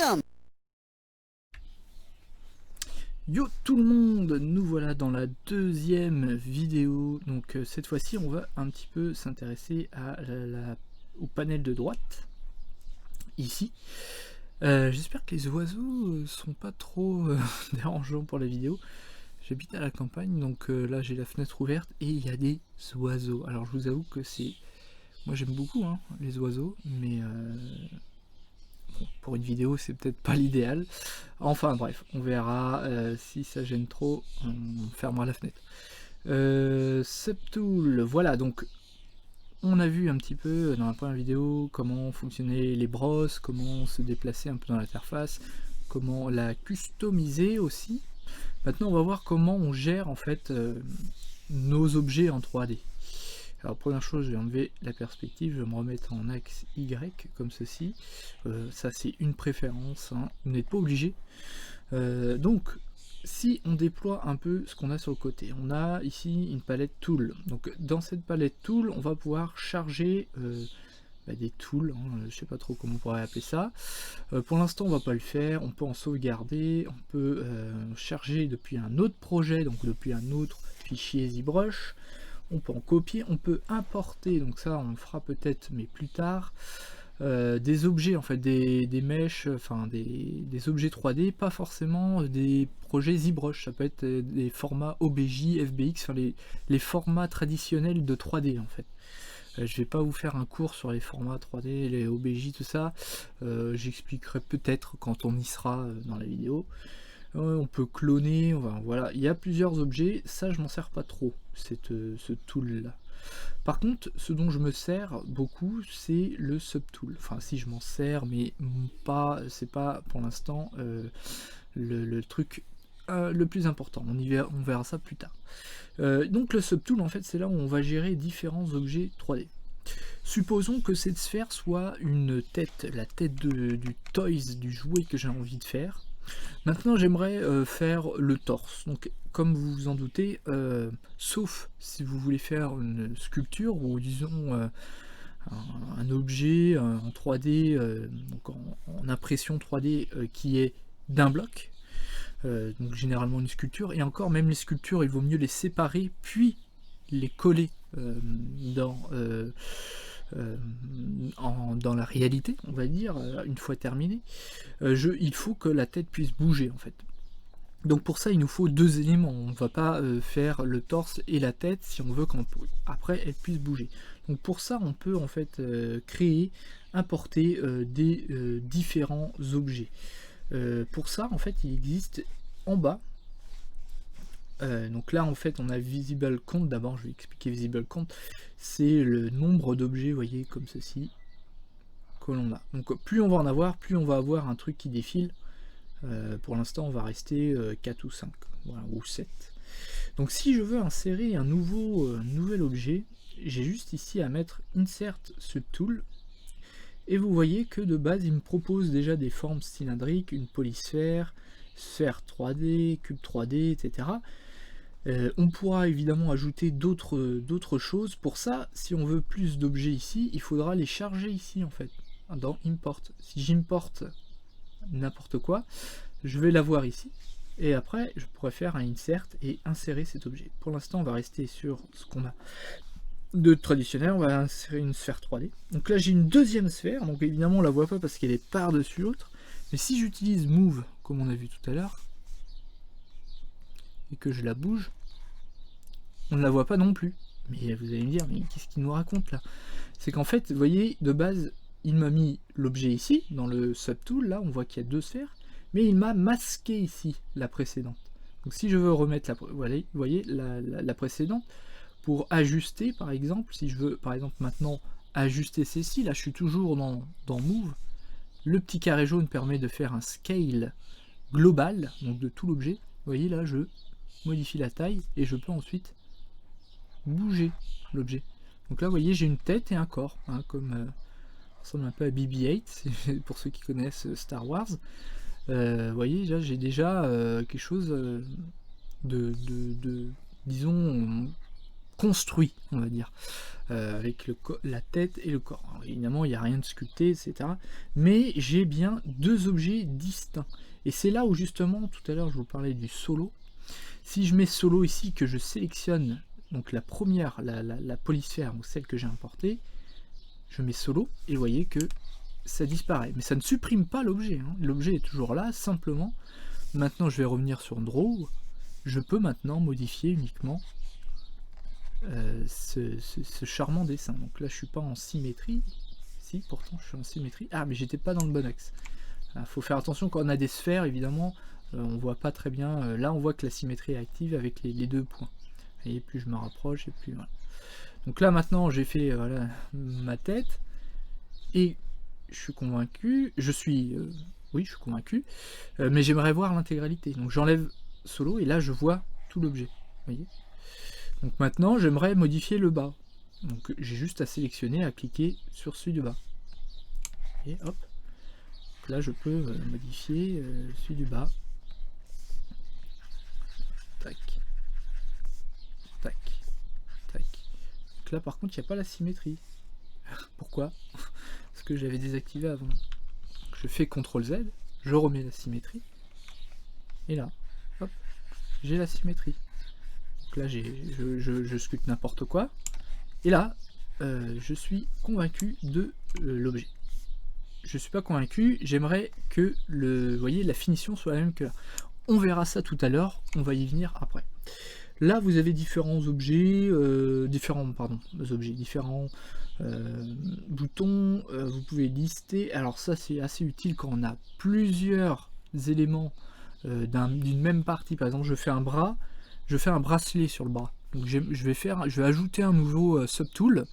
Awesome. Yo tout le monde, nous voilà dans la deuxième vidéo. Donc cette fois-ci on va un petit peu s'intéresser à au panel de droite, ici. J'espère que les oiseaux sont pas trop dérangeants pour la vidéo. J'habite à la campagne, donc là j'ai la fenêtre ouverte et il y a des oiseaux. Alors je vous avoue que c'est... Moi j'aime beaucoup hein, les oiseaux, mais bon, pour une vidéo c'est peut-être pas l'idéal. Enfin bref, on verra. Si ça gêne trop, on fermera la fenêtre. Subtool, voilà, donc on a vu un petit peu dans la première vidéo comment fonctionnaient les brosses, comment se déplacer un peu dans l'interface, comment la customiser aussi. Maintenant on va voir comment on gère en fait nos objets en 3D. Alors première chose, je vais enlever la perspective, je vais me remettre en axe Y comme ceci. Ça c'est une préférence, hein. Vous n'êtes pas obligé. Donc si on déploie un peu ce qu'on a sur le côté, on a ici une palette tool. Donc dans cette palette tool, on va pouvoir charger des tools, hein, je sais pas trop comment on pourrait appeler ça. Pour l'instant on va pas le faire, on peut en sauvegarder, on peut charger depuis un autre projet, donc depuis un autre fichier ZBrush. On peut en copier, on peut importer, donc ça on le fera peut-être mais plus tard. Des objets en fait, des mèches, enfin des objets 3D, pas forcément des projets ZBrush, ça peut être des formats OBJ, FBX, enfin les formats traditionnels de 3D en fait. Je vais pas vous faire un cours sur les formats 3D, les OBJ, tout ça, j'expliquerai peut-être quand on y sera dans la vidéo. On peut cloner, voilà, il y a plusieurs objets, ça je m'en sers pas trop, ce tool là. Par contre, ce dont je me sers beaucoup, c'est le subtool. Enfin, si je m'en sers, mais pas, c'est pas pour l'instant le truc le plus important. On verra ça plus tard. Donc le subtool, en fait, c'est là où on va gérer différents objets 3D. Supposons que cette sphère soit une tête, la tête du toys, du jouet que j'ai envie de faire. Maintenant j'aimerais faire le torse, donc comme vous vous en doutez, sauf si vous voulez faire une sculpture ou disons un objet en 3D, donc en impression 3D qui est d'un bloc, donc généralement une sculpture, et encore même les sculptures il vaut mieux les séparer puis les coller dans... dans la réalité, on va dire, une fois terminé, il faut que la tête puisse bouger en fait. Donc pour ça il nous faut deux éléments, on ne va pas faire le torse et la tête si on veut qu'après elle puisse bouger. Donc pour ça on peut en fait créer, importer des différents objets. Pour ça en fait il existe en bas, donc là en fait on a visible count, d'abord je vais expliquer visible count, c'est le nombre d'objets, vous voyez, comme ceci, que l'on a. Donc plus on va en avoir, plus on va avoir un truc qui défile. Pour l'instant on va rester 4 ou 5, voilà, ou 7. Donc si je veux insérer un nouvel objet, j'ai juste ici à mettre Insert Subtool, et vous voyez que de base il me propose déjà des formes cylindriques, une polysphère, sphère 3D, cube 3D, etc. On pourra évidemment ajouter d'autres choses. Pour ça, si on veut plus d'objets ici, il faudra les charger ici en fait, dans Import. Si j'importe n'importe quoi, je vais l'avoir ici, et après je pourrais faire un insert et insérer cet objet. Pour l'instant on va rester sur ce qu'on a de traditionnel, on va insérer une sphère 3D. Donc là j'ai une deuxième sphère, donc évidemment on la voit pas parce qu'elle est par-dessus l'autre, mais si j'utilise Move, comme on a vu tout à l'heure, et que je la bouge, on ne la voit pas non plus. Mais vous allez me dire, mais qu'est-ce qu'il nous raconte là? C'est qu'en fait, vous voyez, de base, il m'a mis l'objet ici, dans le subtool, là, on voit qu'il y a deux sphères, mais il m'a masqué ici la précédente. Donc si je veux remettre vous voyez, la précédente, pour ajuster par exemple, si je veux par exemple maintenant ajuster ceci, là je suis toujours dans Move, le petit carré jaune permet de faire un scale global, donc de tout l'objet. Vous voyez là, je modifie la taille et je peux ensuite bouger l'objet. Donc là vous voyez j'ai une tête et un corps, hein, comme ça ressemble un peu à BB-8 pour ceux qui connaissent Star Wars. Vous voyez là j'ai déjà quelque chose de disons construit, on va dire, avec la tête et le corps. Alors, évidemment, il n'y a rien de sculpté, etc. Mais j'ai bien deux objets distincts. Et c'est là où justement, tout à l'heure, je vous parlais du solo. Si je mets solo ici, que je sélectionne donc la première, la polysphère, ou celle que j'ai importée, je mets solo, et vous voyez que ça disparaît. Mais ça ne supprime pas l'objet, hein. L'objet est toujours là, simplement. Maintenant, je vais revenir sur Draw. Je peux maintenant modifier uniquement ce charmant dessin. Donc là, je suis pas en symétrie. Si, pourtant, je suis en symétrie. Ah, mais j'étais pas dans le bon axe. Il faut faire attention quand on a des sphères, évidemment, on voit pas très bien. Là, on voit que la symétrie est active avec les deux points. Et plus je me rapproche, et plus... Voilà. Donc là, maintenant, j'ai fait voilà, ma tête. Et je suis convaincu. Oui, je suis convaincu. Mais j'aimerais voir l'intégralité. Donc j'enlève solo, et là, je vois tout l'objet. Vous voyez ? Donc maintenant, j'aimerais modifier le bas. Donc j'ai juste à sélectionner, à cliquer sur celui du bas. Et hop. Donc là, je peux modifier celui du bas. Tac. Tac. Tac. Donc là, par contre, il n'y a pas la symétrie. Pourquoi? Parce que j'avais désactivé avant. Donc, je fais CTRL Z, je remets la symétrie. Et là, hop, j'ai la symétrie. Donc là, je sculpte n'importe quoi. Et là, je suis convaincu de l'objet. Je suis pas convaincu, j'aimerais que vous voyez, la finition soit la même que là. On verra ça tout à l'heure, on va y venir après. Là, vous avez différents objets, différents boutons, vous pouvez lister. Alors ça, c'est assez utile quand on a plusieurs éléments d'une même partie. Par exemple, je fais un bras, je fais un bracelet sur le bras. Donc je vais ajouter un nouveau subtool.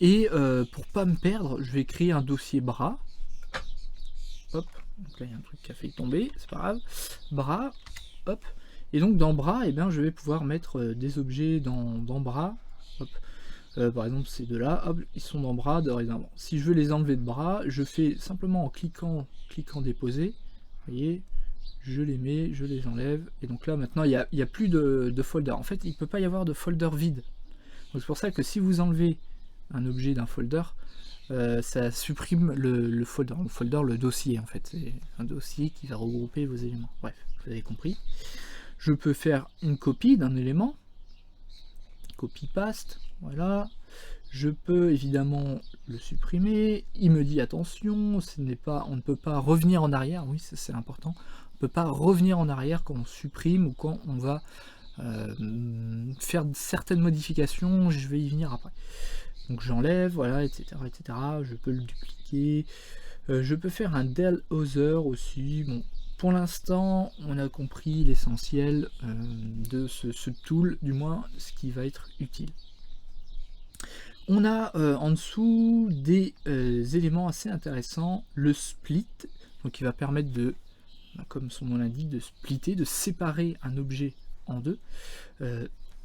Et pour pas me perdre, je vais créer un dossier bras. Hop, donc là il y a un truc qui a failli tomber, c'est pas grave. Bras, hop. Et donc dans bras, eh bien, je vais pouvoir mettre des objets dans bras. Hop. Par exemple ces deux-là, hop, ils sont dans bras dorénavant. Si je veux les enlever de bras, je fais simplement en cliquant déposer. Vous voyez, je les mets, je les enlève. Et donc là maintenant il n'y a plus de folder. En fait, il ne peut pas y avoir de folder vide. Donc c'est pour ça que si vous enlevez un objet d'un folder, ça supprime le folder. Le folder, le dossier en fait. C'est un dossier qui va regrouper vos éléments. Bref, vous avez compris. Je peux faire une copie d'un élément. Copy-paste. Voilà. Je peux évidemment le supprimer. Il me dit attention, on ne peut pas revenir en arrière. Oui, c'est important. On ne peut pas revenir en arrière quand on supprime ou quand on va faire certaines modifications. Je vais y venir après. Donc j'enlève, voilà, etc., etc. Je peux le dupliquer. Je peux faire un del other aussi. Bon, pour l'instant, on a compris l'essentiel de ce tool, du moins ce qui va être utile. On a en dessous des éléments assez intéressants. Le split, donc qui va permettre de, comme son nom l'indique, de splitter, de séparer un objet en deux.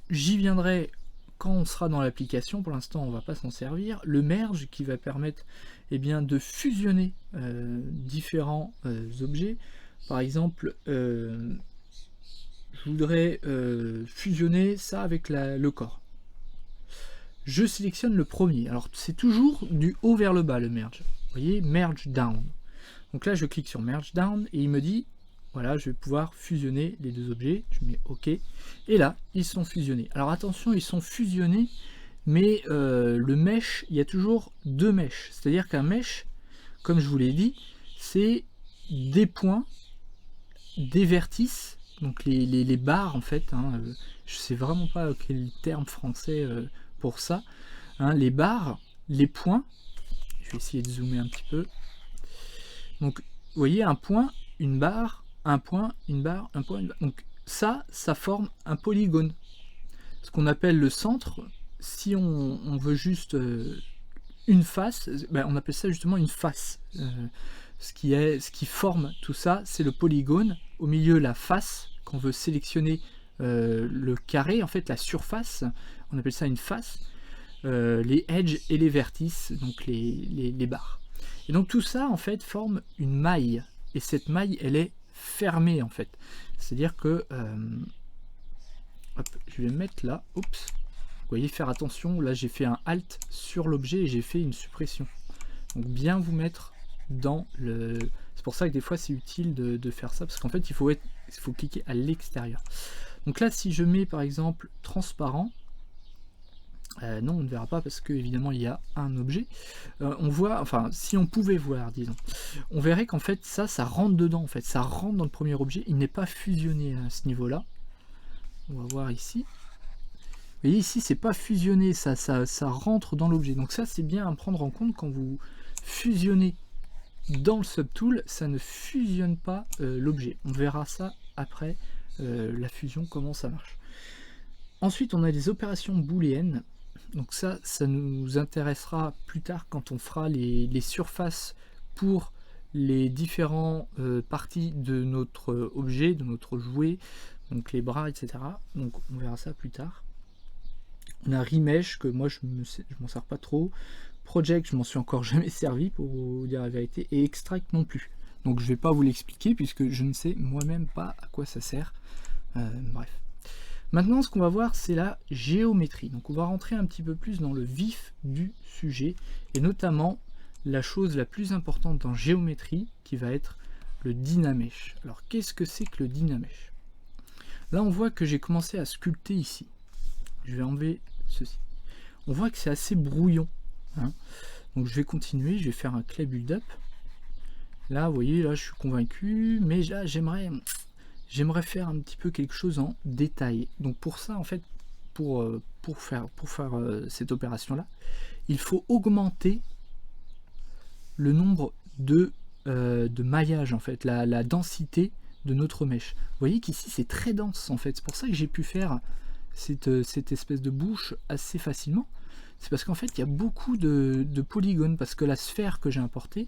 J'y viendrai quand on sera dans l'application. Pour l'instant, on ne va pas s'en servir. Le merge qui va permettre de fusionner différents objets. Par exemple, je voudrais fusionner ça avec le corps. Je sélectionne le premier. Alors, c'est toujours du haut vers le bas, le merge. Vous voyez, merge down. Donc là, je clique sur merge down et il me dit, voilà, je vais pouvoir fusionner les deux objets. Je mets OK. Et là, ils sont fusionnés. Alors attention, ils sont fusionnés, mais le mesh, il y a toujours deux meshs. C'est-à-dire qu'un mesh, comme je vous l'ai dit, c'est des points, des vertices, donc les barres en fait. Hein, je sais vraiment pas quel terme français pour ça. Hein, les barres, les points. Je vais essayer de zoomer un petit peu. Donc, vous voyez, un point, une barre, un point, une barre, un point, une barre. Donc ça forme un polygone. Ce qu'on appelle le centre. Si on veut juste une face, on appelle ça justement une face. Ce qui forme tout ça, c'est le polygone. Au milieu, la face, qu'on veut sélectionner le carré, en fait la surface, on appelle ça une face. Les edges et les vertices, donc les barres. Et donc tout ça en fait forme une maille. Et cette maille, elle est fermée en fait. C'est-à-dire que hop, je vais mettre là, oups, voyez, faire attention, là j'ai fait un Alt sur l'objet et j'ai fait une suppression. Donc bien vous mettre dans le... C'est pour ça que des fois c'est utile de faire ça, parce qu'en fait il faut cliquer à l'extérieur. Donc là si je mets par exemple transparent, non, on ne verra pas parce que évidemment il y a un objet. On voit, enfin si on pouvait voir, disons, on verrait qu'en fait ça rentre dedans, en fait, ça rentre dans le premier objet, il n'est pas fusionné à ce niveau-là. On va voir ici. Vous voyez ici c'est pas fusionné, ça rentre dans l'objet. Donc ça c'est bien à prendre en compte quand vous fusionnez dans le subtool, ça ne fusionne pas l'objet. On verra ça après la fusion, comment ça marche. Ensuite on a les opérations booléennes. Donc ça nous intéressera plus tard quand on fera les surfaces pour les différentes parties de notre objet, de notre jouet, donc les bras, etc. Donc on verra ça plus tard. On a Remesh, que moi je m'en sers pas trop. Project, je m'en suis encore jamais servi pour vous dire la vérité. Et Extract non plus. Donc je vais pas vous l'expliquer puisque je ne sais moi-même pas à quoi ça sert. Bref. Maintenant, ce qu'on va voir, c'est la géométrie. Donc, on va rentrer un petit peu plus dans le vif du sujet, et notamment la chose la plus importante en géométrie, qui va être le Dynamesh. Alors, qu'est-ce que c'est que le Dynamesh? Là, on voit que j'ai commencé à sculpter ici. Je vais enlever ceci. On voit que c'est assez brouillon. Hein. Donc, je vais continuer, je vais faire un clay build-up. Là, vous voyez, là, je suis convaincu, mais là, j'aimerais faire un petit peu quelque chose en détail. Donc pour ça, en fait, pour faire cette opération-là, il faut augmenter le nombre de maillages, en fait, la densité de notre mèche. Vous voyez qu'ici, c'est très dense, en fait. C'est pour ça que j'ai pu faire cette espèce de bouche assez facilement. C'est parce qu'en fait, il y a beaucoup de polygones, parce que la sphère que j'ai importée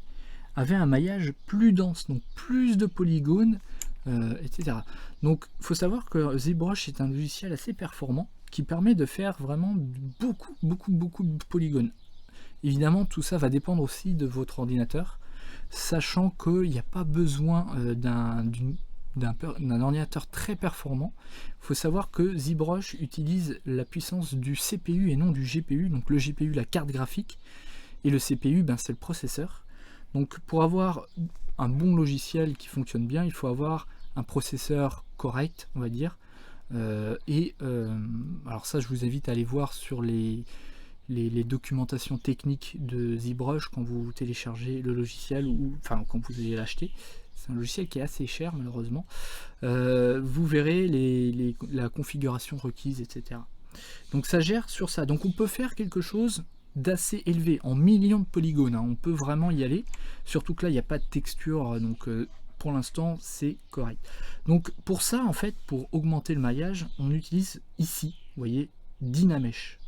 avait un maillage plus dense, donc plus de polygones, etc. Donc il faut savoir que ZBrush est un logiciel assez performant qui permet de faire vraiment beaucoup de polygones. Évidemment tout ça va dépendre aussi de votre ordinateur, sachant qu'il n'y a pas besoin d'un ordinateur très performant. Il faut savoir que ZBrush utilise la puissance du CPU et non du GPU, donc le GPU la carte graphique et le CPU c'est le processeur. Donc pour avoir un bon logiciel qui fonctionne bien, il faut avoir un processeur correct, on va dire. Alors ça, je vous invite à aller voir sur les documentations techniques de ZBrush quand vous téléchargez le logiciel, ou enfin quand vous allez l'acheter. C'est un logiciel qui est assez cher malheureusement. Vous verrez la configuration requise, etc. Donc ça gère sur ça. Donc on peut faire quelque chose d'assez élevé, en millions de polygones, hein. On peut vraiment y aller, surtout que là il n'y a pas de texture, donc pour l'instant c'est correct. Donc pour ça, en fait, pour augmenter le maillage, on utilise ici, vous voyez, Dynamesh.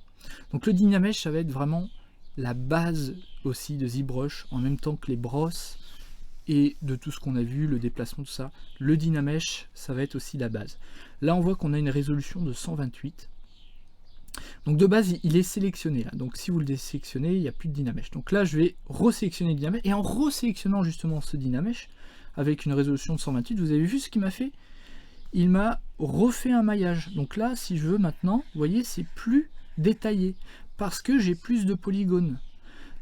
Donc le Dynamesh, ça va être vraiment la base aussi de ZBrush, en même temps que les brosses et de tout ce qu'on a vu, le déplacement, tout ça. Le Dynamesh, ça va être aussi la base. Là on voit qu'on a une résolution de 128. Donc de base il est sélectionné là, donc si vous le désélectionnez il n'y a plus de Dynamesh. Donc là je vais resélectionner le Dynamesh, et en resélectionnant justement ce Dynamesh avec une résolution de 128, vous avez vu ce qu'il m'a fait? Il m'a refait un maillage. Donc là si je veux maintenant, vous voyez, c'est plus détaillé parce que j'ai plus de polygones.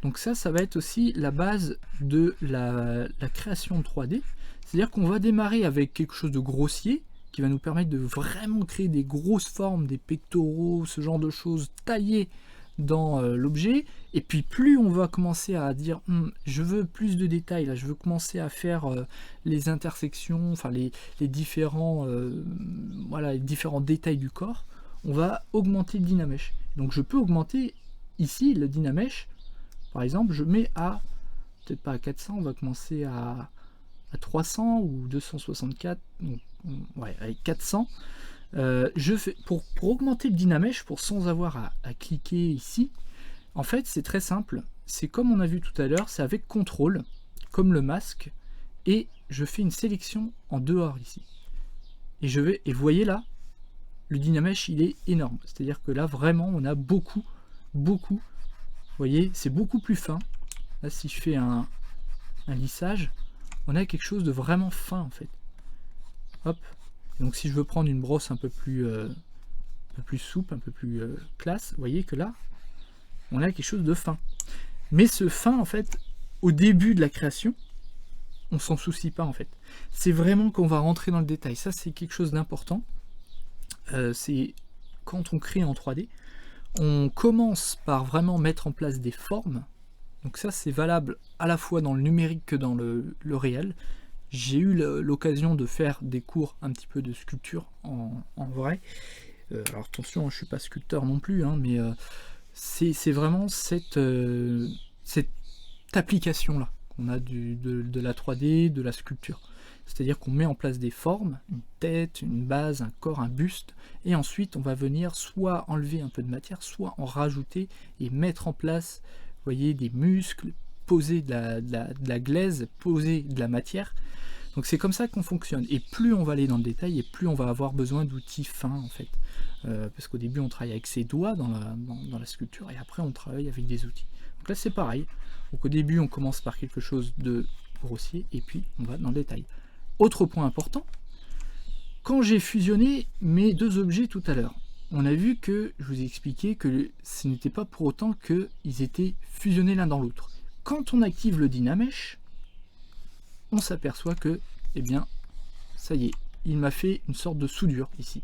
Donc ça va être aussi la base de la création de 3D, c'est à dire qu'on va démarrer avec quelque chose de grossier qui va nous permettre de vraiment créer des grosses formes, des pectoraux, ce genre de choses taillées dans l'objet. Et puis plus on va commencer à dire je veux plus de détails, là je veux commencer à faire les intersections, enfin les différents les différents détails du corps, on va augmenter le Dynamesh. Donc je peux augmenter ici le Dynamesh, par exemple je mets à, peut-être pas à 400, on va commencer à 300 ou 264, ouais, avec 400. Je fais pour augmenter le Dynamesh, sans avoir à cliquer ici, en fait c'est très simple, c'est comme on a vu tout à l'heure, c'est avec CTRL, comme le masque, et je fais une sélection en dehors ici. Et vous voyez là, le Dynamesh il est énorme, c'est à dire que là vraiment on a beaucoup, vous voyez, c'est beaucoup plus fin. Là si je fais un lissage, on a quelque chose de vraiment fin en fait. Hop. Donc si je veux prendre une brosse un peu plus peu plus souple, un peu plus classe, vous voyez que là, on a quelque chose de fin. Mais ce fin, en fait, au début de la création, on s'en soucie pas, en fait. C'est vraiment qu'on va rentrer dans le détail. Ça, c'est quelque chose d'important. C'est quand on crée en 3D, on commence par vraiment mettre en place des formes. Donc ça, c'est valable à la fois dans le numérique que dans le réel. J'ai eu l'occasion de faire des cours un petit peu de sculpture en vrai. Alors attention, je ne suis pas sculpteur non plus, hein, mais c'est vraiment cette application-là qu'on a de la 3D, de la sculpture. C'est-à-dire qu'on met en place des formes, une tête, une base, un corps, un buste, et ensuite on va venir soit enlever un peu de matière, soit en rajouter et mettre en place, vous voyez, des muscles, poser de la glaise, poser de la matière. Donc c'est comme ça qu'on fonctionne. Et plus on va aller dans le détail, et plus on va avoir besoin d'outils fins, en fait. Parce qu'au début on travaille avec ses doigts dans la sculpture, et après on travaille avec des outils. Donc là c'est pareil. Donc au début on commence par quelque chose de grossier, et puis on va dans le détail. Autre point important, quand j'ai fusionné mes deux objets tout à l'heure, on a vu que, je vous ai expliqué que ce n'était pas pour autant qu'ils étaient fusionnés l'un dans l'autre. Quand on active le Dynamesh, on s'aperçoit que, eh bien, ça y est, il m'a fait une sorte de soudure ici.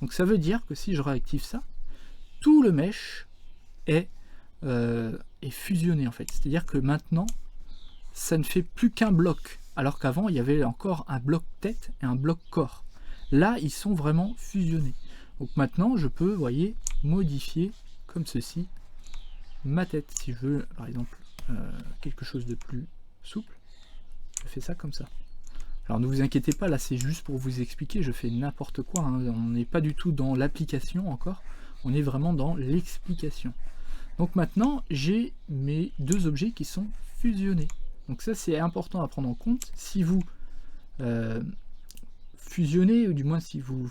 Donc ça veut dire que si je réactive ça, tout le mesh est fusionné en fait. C'est-à-dire que maintenant, ça ne fait plus qu'un bloc. Alors qu'avant, il y avait encore un bloc tête et un bloc corps. Là, ils sont vraiment fusionnés. Donc maintenant, je peux, vous voyez, modifier comme ceci ma tête. Si je veux, par exemple, quelque chose de plus souple, je fais ça comme ça. Alors ne vous inquiétez pas, là c'est juste pour vous expliquer, je fais n'importe quoi. Hein. On n'est pas du tout dans l'application encore, on est vraiment dans l'explication. Donc maintenant, j'ai mes deux objets qui sont fusionnés. Donc ça c'est important à prendre en compte. Si vous fusionnez, ou du moins si vous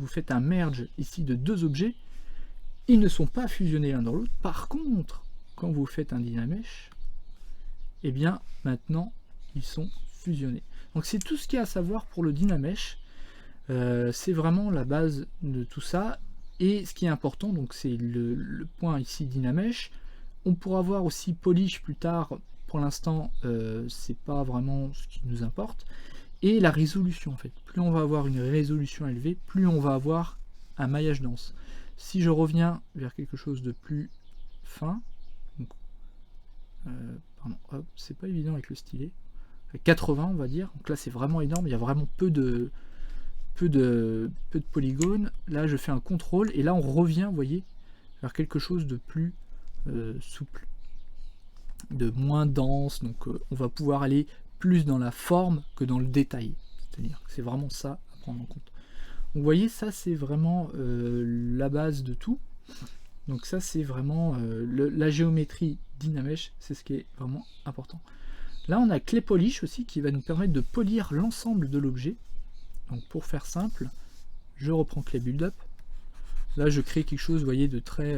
faites un merge ici de deux objets, ils ne sont pas fusionnés l'un dans l'autre. Par contre, quand vous faites un Dynamesh, et bien maintenant ils sont fusionnés. Donc c'est tout ce qu'il y a à savoir pour le Dynamesh. C'est vraiment la base de tout ça. Et ce qui est important, donc c'est le point ici Dynamesh. On pourra voir aussi Polish plus tard. Pour l'instant, c'est pas vraiment ce qui nous importe. Et la résolution, en fait. Plus on va avoir une résolution élevée, plus on va avoir un maillage dense. Si je reviens vers quelque chose de plus fin, c'est pas évident avec le stylet. 80 on va dire. Donc là c'est vraiment énorme. Il y a vraiment peu de polygones. Là je fais un contrôle et là on revient, vous voyez, vers quelque chose de plus souple, de moins dense. Donc on va pouvoir aller plus dans la forme que dans le détail. C'est-à-dire que c'est vraiment ça à prendre en compte. Donc, vous voyez, ça c'est vraiment la base de tout. Donc ça c'est vraiment la géométrie Dynamesh, c'est ce qui est vraiment important. Là on a Clay Polish aussi qui va nous permettre de polir l'ensemble de l'objet. Donc pour faire simple, je reprends Clay Build-Up. Là je crée quelque chose, vous voyez, de très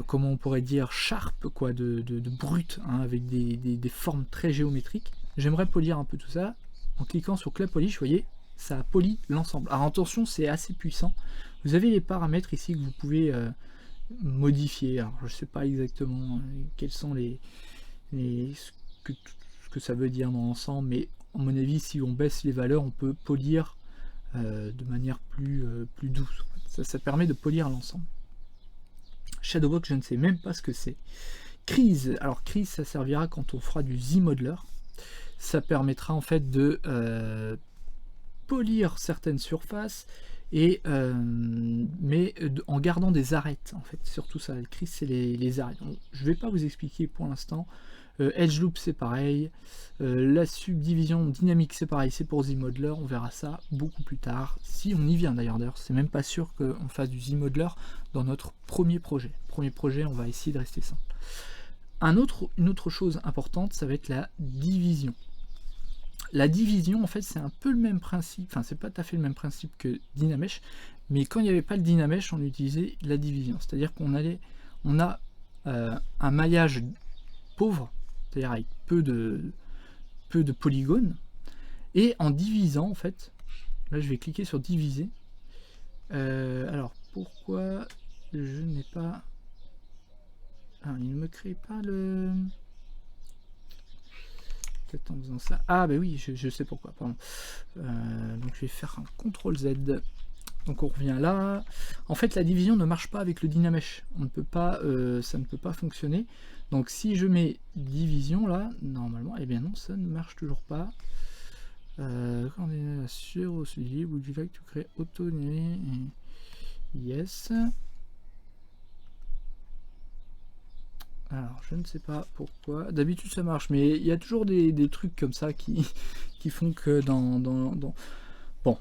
comment on pourrait dire, sharp, quoi, de brut, hein, avec des formes très géométriques. J'aimerais polir un peu tout ça. En cliquant sur Clay Polish, vous voyez, ça polie l'ensemble. Alors attention, c'est assez puissant. Vous avez les paramètres ici que vous pouvez modifier. Alors je ne sais pas exactement quels sont ce que ça veut dire dans l'ensemble, mais à mon avis, si on baisse les valeurs, on peut polir de manière plus douce. Ça permet de polir l'ensemble. Shadowbox, je ne sais même pas ce que c'est. Crease, alors Crease, ça servira quand on fera du Z-Modeler. Ça permettra en fait de polir certaines surfaces, et mais en gardant des arêtes, en fait. Surtout ça, Crease, c'est les arêtes. Donc, je ne vais pas vous expliquer pour l'instant. Edge Loop, c'est pareil. La subdivision dynamique, c'est pareil, c'est pour Z-Modeler. On verra ça beaucoup plus tard, si on y vient d'ailleurs. C'est même pas sûr qu'on fasse du Z-Modeler dans notre premier projet. Premier projet, on va essayer de rester simple. Une autre chose importante, ça va être la division. La division, en fait, c'est un peu le même principe, enfin, c'est pas tout à fait le même principe que Dynamesh, mais quand il n'y avait pas le Dynamesh, on utilisait la division. C'est-à-dire qu'on a un maillage pauvre, c'est-à-dire avec peu de polygones, Et en divisant, en fait, là je vais cliquer sur diviser. Alors pourquoi je n'ai pas... Ah, il ne me crée pas le... Peut-être en faisant ça. Ah bah oui, je sais pourquoi, pardon. Donc je vais faire un CTRL Z. Donc on revient là. En fait la division ne marche pas avec le Dynamesh. On ne peut pas, ça ne peut pas fonctionner. Donc si je mets division là, normalement, eh bien non, ça ne marche toujours pas. Quand on est sûr au suivi, would you like to create auto yes. Alors je ne sais pas pourquoi. D'habitude ça marche, mais il y a toujours des trucs comme ça qui font que dans... Bon,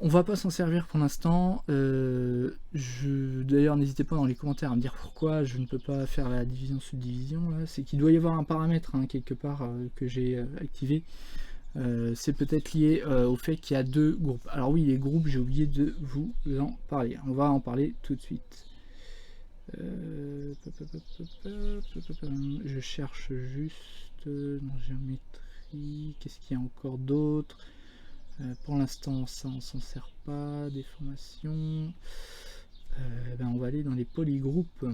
on va pas s'en servir pour l'instant. D'ailleurs, n'hésitez pas dans les commentaires à me dire pourquoi je ne peux pas faire la division-subdivision. C'est qu'il doit y avoir un paramètre quelque part que j'ai activé. C'est peut-être lié au fait qu'il y a 2 groupes. Alors oui, les groupes, j'ai oublié de vous en parler. On va en parler tout de suite. Je cherche juste dans géométrie. Qu'est-ce qu'il y a encore d'autre? Pour l'instant, ça on s'en sert pas. Des formations. On va aller dans les polygroupes.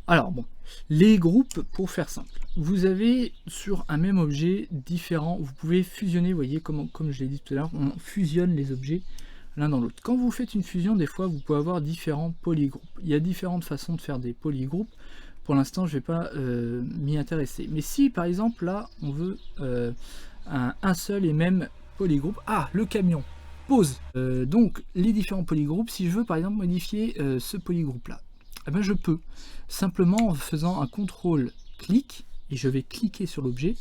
Alors bon, les groupes, pour faire simple, vous avez sur un même objet différent, vous pouvez fusionner, vous voyez, comme je l'ai dit tout à l'heure, on fusionne les objets l'un dans l'autre. Quand vous faites une fusion, des fois, vous pouvez avoir différents polygroupes. Il y a différentes façons de faire des polygroupes. Pour l'instant, je ne vais pas m'y intéresser. Mais si, par exemple, là, on veut un seul et même polygroupe... Ah, le camion, pause. Donc, les différents polygroupes, si je veux, par exemple, modifier ce polygroupe-là, eh ben, je peux, simplement en faisant un CTRL-clic, et je vais cliquer sur l'objet.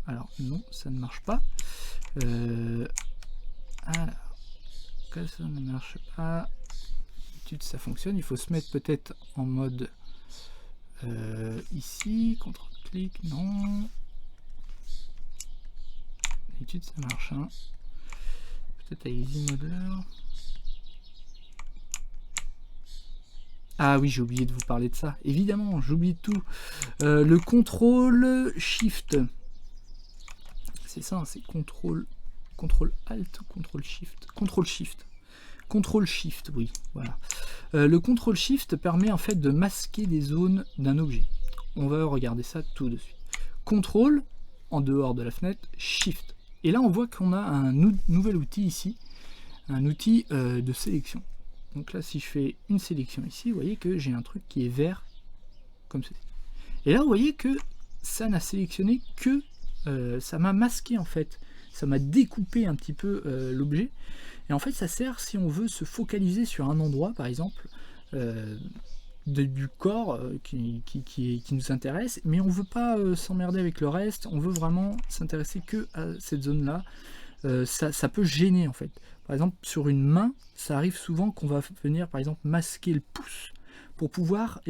Alors, non, ça ne marche pas. Alors, que ça ne marche pas. D'habitude, ça fonctionne. Il faut se mettre peut-être en mode... ici, CTRL-clic, non. D'habitude ça marche, hein. Peut-être avec Easy Modeler. Ah oui, j'ai oublié de vous parler de ça. Évidemment, j'oublie tout. Le CTRL SHIFT. C'est ça, c'est CTRL ALT ou CTRL SHIFT. CTRL SHIFT. CTRL SHIFT, oui, voilà. Le CTRL SHIFT permet en fait de masquer des zones d'un objet. On va regarder ça tout de suite. CTRL, en dehors de la fenêtre, SHIFT. Et là, on voit qu'on a un nouvel outil ici, un outil de sélection. Donc là, si je fais une sélection ici, vous voyez que j'ai un truc qui est vert, comme ceci. Et là, vous voyez que ça n'a sélectionné que... ça m'a masqué en fait. Ça m'a découpé un petit peu l'objet. Et en fait, ça sert si on veut se focaliser sur un endroit, par exemple, du corps qui nous intéresse, mais on ne veut pas s'emmerder avec le reste, on veut vraiment s'intéresser que à cette zone-là. Ça peut gêner en fait. Par exemple, sur une main, ça arrive souvent qu'on va venir, par exemple, masquer le pouce pour pouvoir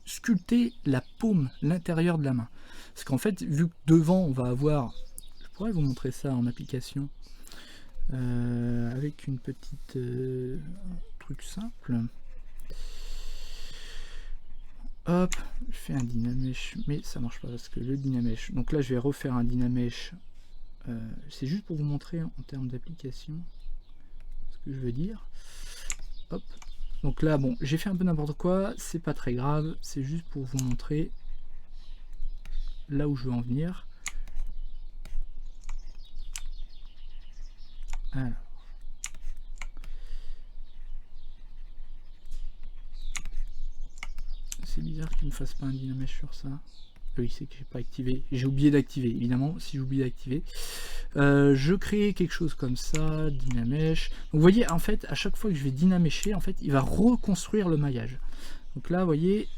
sculpter la paume, l'intérieur de la main. Parce qu'en fait, vu que devant, on va avoir... Je pourrais vous montrer ça en application. Avec une petite truc simple. Hop, je fais un Dynamesh, mais ça marche pas parce que le Dynamesh. Donc là, je vais refaire un Dynamesh. C'est juste pour vous montrer en termes d'application ce que je veux dire. Hop. Donc là, bon, j'ai fait un peu n'importe quoi, c'est pas très grave, c'est juste pour vous montrer là où je veux en venir. Alors. C'est bizarre qu'il ne fasse pas un Dynamesh sur ça. Oui, c'est que j'ai pas activé. J'ai oublié d'activer, évidemment, si j'oublie d'activer. Je crée quelque chose comme ça, Dynamesh. Donc, vous voyez, en fait, à chaque fois que je vais Dynamesher, en fait, il va reconstruire le maillage. Donc là, vous voyez,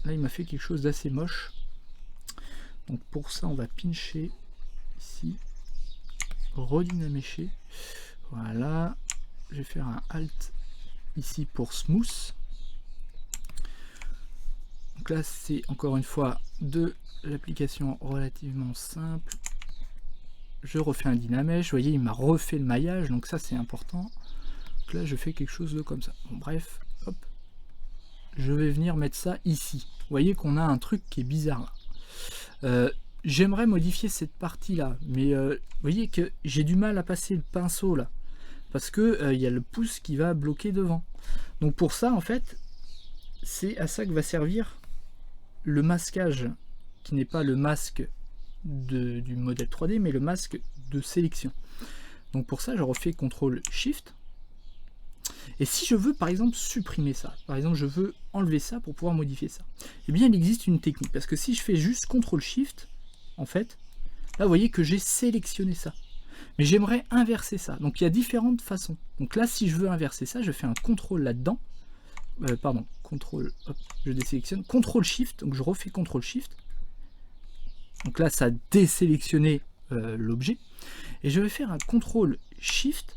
là, il m'a fait quelque chose d'assez moche. Donc pour ça, on va pincher ici, redynamesher. Voilà, je vais faire un Alt ici pour Smooth. Donc là, c'est encore une fois de l'application relativement simple. Je refais un Dynamesh, vous voyez, il m'a refait le maillage, donc ça c'est important. Donc là, je fais quelque chose de comme ça. Bon, bref, hop. je vais venir mettre ça ici. Vous voyez qu'on a un truc qui est bizarre là. J'aimerais modifier cette partie là, mais vous voyez que j'ai du mal à passer le pinceau là, parce que il y a le pouce qui va bloquer devant. Donc pour ça en fait, c'est à ça que va servir le masquage, qui n'est pas le masque du modèle 3D, mais le masque de sélection. Donc pour ça je refais CTRL SHIFT. Et si je veux par exemple supprimer ça, par exemple je veux enlever ça pour pouvoir modifier ça, eh bien il existe une technique, parce que si je fais juste CTRL SHIFT, en fait, là vous voyez que j'ai sélectionné ça. Mais j'aimerais inverser ça. Donc il y a différentes façons. Donc là si je veux inverser ça, je fais un CTRL là-dedans. Pardon, CTRL, hop, je désélectionne. CTRL SHIFT, donc je refais CTRL SHIFT. Donc là ça a désélectionné l'objet. Et je vais faire un CTRL SHIFT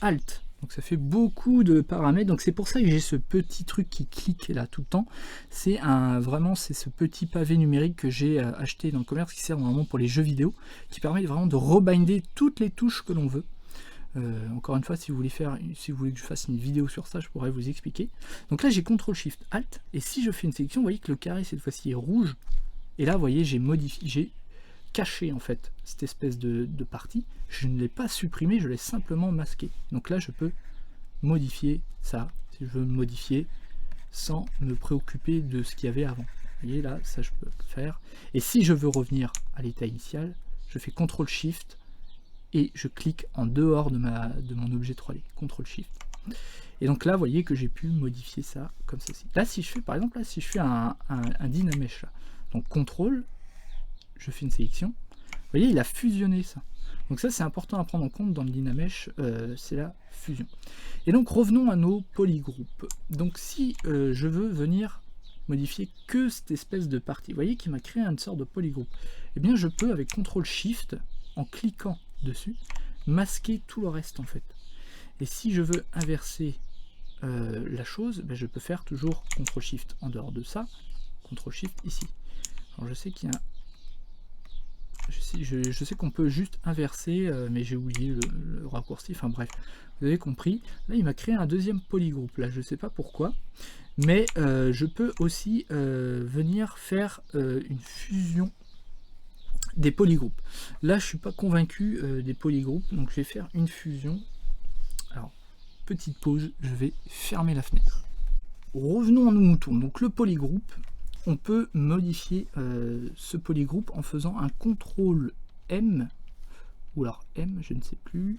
ALT. Donc ça fait beaucoup de paramètres, donc c'est pour ça que j'ai ce petit truc qui clique là tout le temps. C'est vraiment c'est ce petit pavé numérique que j'ai acheté dans le commerce, qui sert normalement pour les jeux vidéo, qui permet vraiment de rebinder toutes les touches que l'on veut. Encore une fois, si vous voulez que je fasse une vidéo sur ça, je pourrais vous expliquer. Donc là j'ai CTRL SHIFT ALT, et si je fais une sélection, vous voyez que le carré cette fois-ci est rouge, et là vous voyez j'ai modifié, j'ai caché en fait cette espèce de partie. Je ne l'ai pas supprimé, je l'ai simplement masqué. Donc là je peux modifier ça si je veux modifier sans me préoccuper de ce qu'il y avait avant. Vous voyez là, ça je peux le faire. Et si je veux revenir à l'état initial, je fais CTRL SHIFT et je clique en dehors de mon objet 3D. CTRL SHIFT. Et donc là vous voyez que j'ai pu modifier ça comme ceci. Là si je fais par exemple, là si je fais un Dynamesh là, donc CTRL, je fais une sélection, vous voyez il a fusionné ça. Donc ça c'est important à prendre en compte dans le Dynamesh, c'est la fusion. Et donc revenons à nos polygroupes. Donc si je veux venir modifier que cette espèce de partie, vous voyez qu'il m'a créé une sorte de polygroupe, et bien je peux avec CTRL SHIFT, en cliquant dessus, masquer tout le reste en fait. Et si je veux inverser la chose, ben, je peux faire toujours CTRL SHIFT en dehors de ça, CTRL SHIFT ici. Alors je sais qu'il y a je sais qu'on peut juste inverser, mais j'ai oublié le raccourci, enfin bref, vous avez compris. Là il m'a créé un deuxième polygroupe, là je sais pas pourquoi, mais je peux aussi venir faire une fusion des polygroupes. Là je suis pas convaincu des polygroupes, donc je vais faire une fusion. Alors petite pause, je vais fermer la fenêtre. Revenons à nos moutons. Donc le polygroupe, on peut modifier ce polygroupe en faisant un CTRL M, ou alors M, je ne sais plus.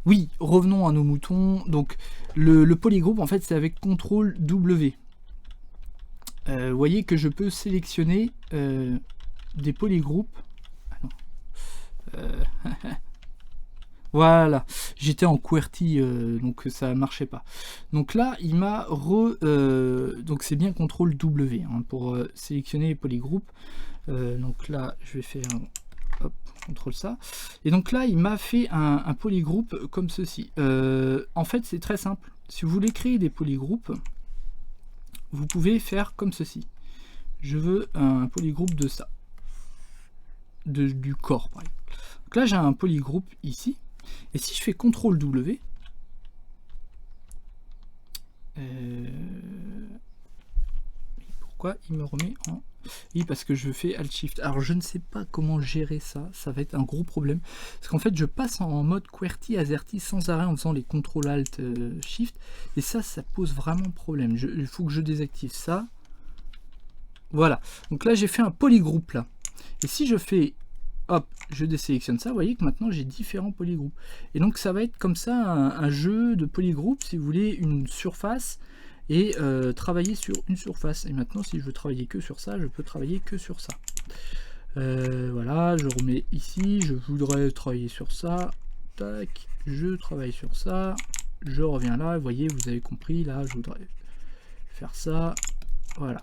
Oui, revenons à nos moutons. Donc le polygroupe, en fait, c'est avec CTRL W. Vous voyez que je peux sélectionner des polygroupes. Voilà, j'étais en QWERTY, donc ça marchait pas. Donc là, il m'a donc c'est bien CTRL W hein, pour sélectionner les polygroupes. Donc là, je vais faire hop, CTRL ça. Et donc là, il m'a fait un polygroupe comme ceci. En fait, c'est très simple. Si vous voulez créer des polygroupes, vous pouvez faire comme ceci. Je veux un polygroupe de ça, du corps par exemple. Donc là, j'ai un polygroupe ici. Et si je fais CTRL W, pourquoi il me remet en... Oui, parce que je fais Alt Shift. Alors je ne sais pas comment gérer ça, ça va être un gros problème. Parce qu'en fait je passe en mode QWERTY, AZERTY sans arrêt en faisant les CTRL Alt Shift. Et ça pose vraiment problème. Il faut que je désactive ça. Voilà. Donc là j'ai fait un polygroupe là. Et si je fais... Hop, je désélectionne ça, vous voyez que maintenant j'ai différents polygroupes. Et donc ça va être comme ça un jeu de polygroupes, si vous voulez, une surface, et travailler sur une surface. Et maintenant si je veux travailler que sur ça, je peux travailler que sur ça. Voilà, je remets ici, je voudrais travailler sur ça, tac, je travaille sur ça, je reviens là, vous voyez, vous avez compris, là je voudrais faire ça. Voilà,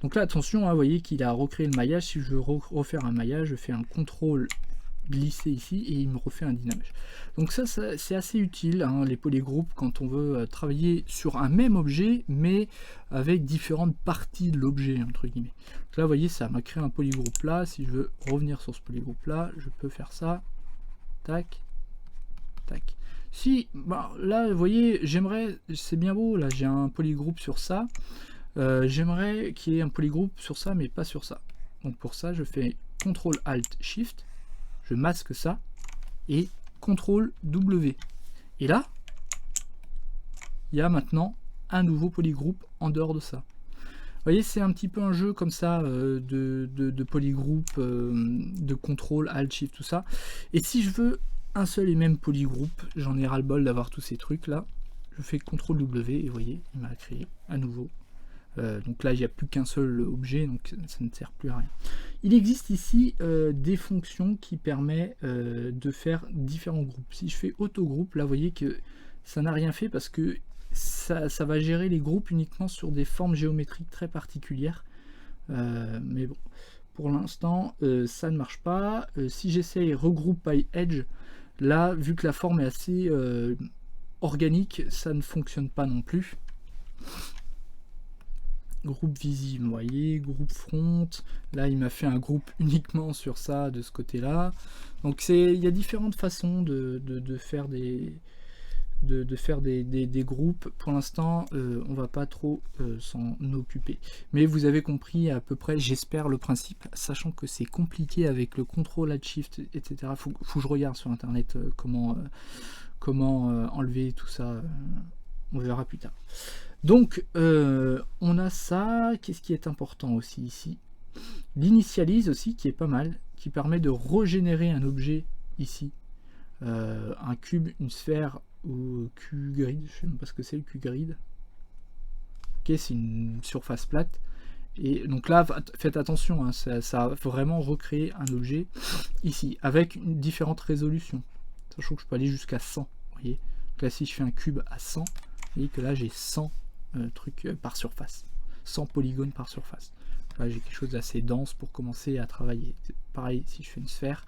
donc là attention, hein, vous voyez qu'il a recréé le maillage. Si je veux refaire un maillage, je fais un CTRL glisser ici et il me refait un Dynamesh. Donc ça c'est assez utile, hein, les polygroupes, quand on veut travailler sur un même objet mais avec différentes parties de l'objet entre guillemets. Donc là vous voyez, ça m'a créé un polygroupe là. Si je veux revenir sur ce polygroupe là, je peux faire ça, tac tac. Si bah, là vous voyez, j'aimerais, c'est bien beau, là j'ai un polygroupe sur ça. J'aimerais qu'il y ait un polygroupe sur ça, mais pas sur ça. Donc pour ça, je fais CTRL-ALT-SHIFT, je masque ça, et CTRL-W. Et là, il y a maintenant un nouveau polygroupe en dehors de ça. Vous voyez, c'est un petit peu un jeu comme ça de polygroupe, de contrôle, alt, shift, tout ça. Et si je veux un seul et même polygroupe, j'en ai ras-le-bol d'avoir tous ces trucs là, je fais CTRL W et vous voyez, il m'a créé à nouveau. Donc là, il n'y a plus qu'un seul objet, donc ça ne sert plus à rien. Il existe ici des fonctions qui permettent de faire différents groupes. Si je fais autogroupe, là, vous voyez que ça n'a rien fait parce que ça va gérer les groupes uniquement sur des formes géométriques très particulières. Mais bon, pour l'instant, ça ne marche pas. Si j'essaye regroupe by edge, là, vu que la forme est assez organique, ça ne fonctionne pas non plus. Groupe visible, vous voyez, groupe front, là il m'a fait un groupe uniquement sur ça, de ce côté-là. Donc il y a différentes façons de faire des groupes. Pour l'instant, on va pas trop s'en occuper. Mais vous avez compris à peu près, j'espère, le principe, sachant que c'est compliqué avec le contrôle Alt Shift, etc. Faut que je regarde sur internet comment enlever tout ça. On verra plus tard. Donc, on a ça. Qu'est-ce qui est important aussi ici? L'initialise aussi, qui est pas mal, qui permet de régénérer un objet ici. Un cube, une sphère ou QGrid, je sais même pas ce que c'est le QGrid. Ok, c'est une surface plate. Et donc là, faites attention, hein, ça a vraiment recréé un objet ici, avec une différente résolution. Sachant que je peux aller jusqu'à 100. Vous voyez, donc là, si je fais un cube à 100, vous voyez que là, j'ai 100 trucs par surface. 100 polygones par surface. Là, j'ai quelque chose d'assez dense pour commencer à travailler. Pareil, si je fais une sphère,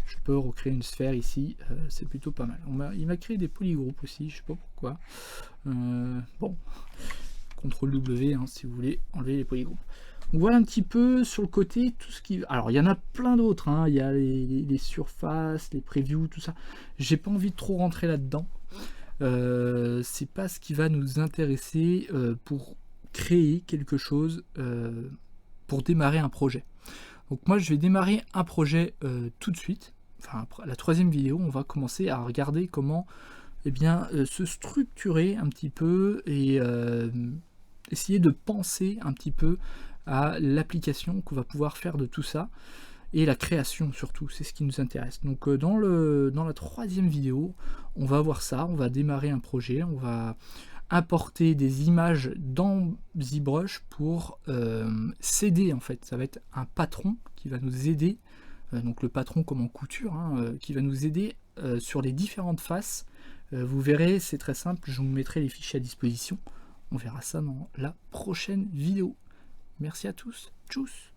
je peux recréer une sphère ici, c'est plutôt pas mal. Il m'a créé des polygroupes aussi, je sais pas pourquoi. Bon, CTRL W hein, si vous voulez enlever les polygroupes. Donc voilà un petit peu sur le côté tout ce qui. Alors il y en a plein d'autres, hein. Il y a les surfaces, les previews, tout ça. J'ai pas envie de trop rentrer là-dedans. C'est pas ce qui va nous intéresser pour créer quelque chose, pour démarrer un projet. Donc moi je vais démarrer un projet tout de suite. Enfin, la troisième vidéo, on va commencer à regarder comment se structurer un petit peu et essayer de penser un petit peu à l'application qu'on va pouvoir faire de tout ça et la création surtout, c'est ce qui nous intéresse. Donc dans la troisième vidéo, on va voir ça, on va démarrer un projet, on va importer des images dans ZBrush pour s'aider en fait. Ça va être un patron qui va nous aider, donc le patron comme en couture, hein, qui va nous aider sur les différentes faces. Vous verrez, c'est très simple, je vous mettrai les fichiers à disposition. On verra ça dans la prochaine vidéo. Merci à tous, tchuss!